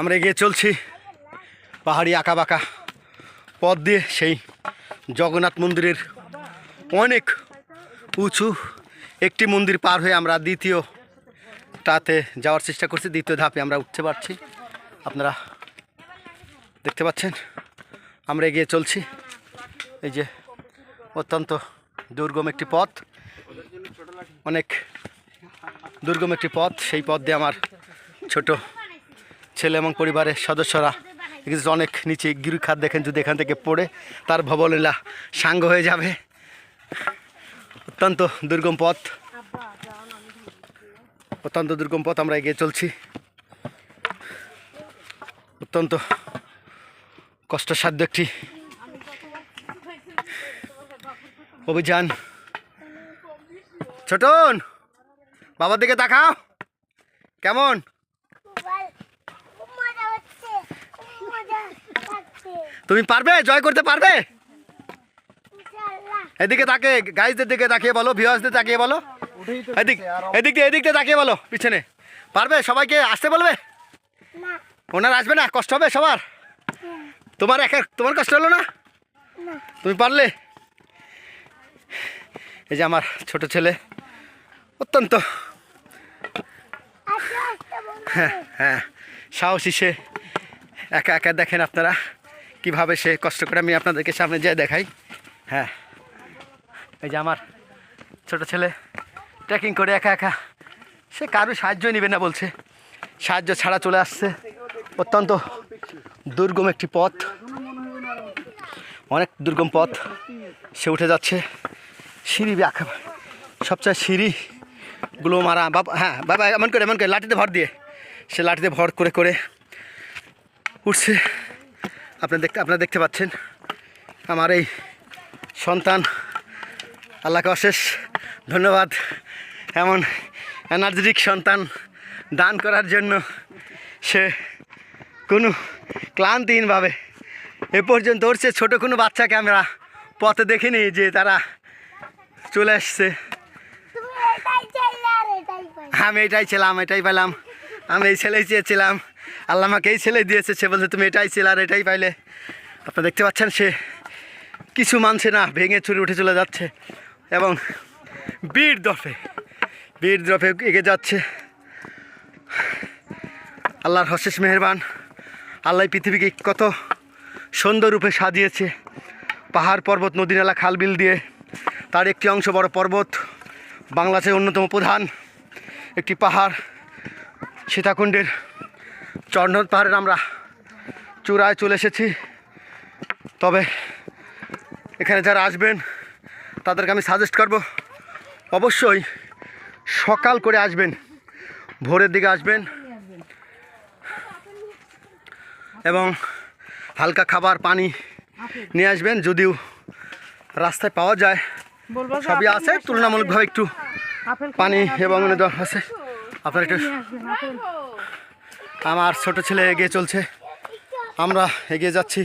আমরা এগিয়ে চলছি পাহাড়ি আঁকাবাঁকা পথ দিয়ে। সেই জগন্নাথ মন্দিরের অনেক উঁচু একটি মন্দির পার হয়ে আমরা দ্বিতীয়টাতে যাওয়ার চেষ্টা করছি। দ্বিতীয় ধাপে আমরা উঠতে পারছি, আপনারা দেখতে পাচ্ছেন। আমরা এগিয়ে চলছি। এই যে অত্যন্ত দুর্গম একটি পথ, অনেক দুর্গম একটি পথ। সেই পথ দিয়ে আমার ছোট ছেলে এবং পরিবারের সদস্যরা অনেক নিচে গিরিখাত দেখেন, যদি এখান থেকে পড়ে তার ভবলীলা সাঙ্গ হয়ে যাবে। অত্যন্ত দুর্গম পথ, অত্যন্ত দুর্গম পথ আমরা এগিয়ে চলছি। অত্যন্ত কষ্টসাধ্য একটি অভিযান। ছোটন, বাবার দিকে তাকাও, কেমন? তুমি পারবে, জয় করতে পারবে? এদিকে তাকে গাইজদের দিকে তাকিয়ে বলো, ভিউয়ার্সদের তাকিয়ে বলো, এদিকটা তাকিয়ে বলো, পিছনে। পারবে? সবাইকে আসতে বলবে? ওনার আসবে না? কষ্ট হবে সবার? তোমার কষ্ট হলো না? তুমি পারলে? এই যে আমার ছোট ছেলে, অত্যন্ত হ্যাঁ সাহসী সে। একা একা দেখেন আপনারা কিভাবে সে কষ্ট করে, আমি আপনাদেরকে সামনে যেয়ে দেখাই। হ্যাঁ, এই যে আমার ছোট ছেলে ট্রেকিং করে একা একা, সে কারো সাহায্য নেবে না বলছে, সাহায্য ছাড়া চলে আসছে। অত্যন্ত দুর্গম একটি পথ, অনেক দুর্গম পথ সে উঠে যাচ্ছে। সিঁড়ি আঁকা, সবচেয়ে সিঁড়িগুলো মারা। বাবা, হ্যাঁ বাবা, এমন করে লাঠিতে ভর দিয়ে, সে লাঠিতে ভর করে করে উঠছে। আপনারা দেখতে পাচ্ছেন আমার এই সন্তান। আল্লাহকে অশেষ ধন্যবাদ এমন এনার্জেটিক সন্তান দান করার জন্য। সে কোনো ক্লান্তিহীনভাবে এ পর্যন্ত উঠছে। ছোট কোনো বাচ্চাকে আমরা পথে দেখিনি যে তারা চলে আসছে। আমি এটাই ছিলাম, এটাই পেলাম, আমি এই ছেলেই চেয়েছিলাম, আল্লাহ আমাকে এই ছেলেই দিয়েছে। সে বলছে তুমি এটাই ছিল আর এটাই পাইলে। আপনারা দেখতে পাচ্ছেন সে কিছু মানছে না, ভেঙে চুরে উঠে চলে যাচ্ছে এবং বীর দফে এগিয়ে যাচ্ছে। আল্লাহর অশেষ মেহেরবান। আল্লাহ পৃথিবীকে কত সুন্দর রূপে সাজিয়েছে, পাহাড় পর্বত নদী নালা খাল বিল দিয়ে। তার একটি অংশ বড় পর্বত, বাংলাদেশের অন্যতম প্রধান একটি পাহাড় সীতাকুণ্ডের চরনদ পাহাড়ের আমরা চূড়ায় চলে এসেছি। তবে এখানে যারা আসবেন তাদেরকে আমি সাজেস্ট করব, অবশ্যই সকাল করে আসবেন, ভোরের দিকে আসবেন এবং হালকা খাবার পানি নিয়ে আসবেন। যদিও রাস্তায় পাওয়া যায়, সবই আছে, তুলনামূলকভাবে একটু পানি এবং আছে। আপনার একটু, আমার ছোট ছেলে এগিয়ে চলছে, আমরা এগিয়ে যাচ্ছি।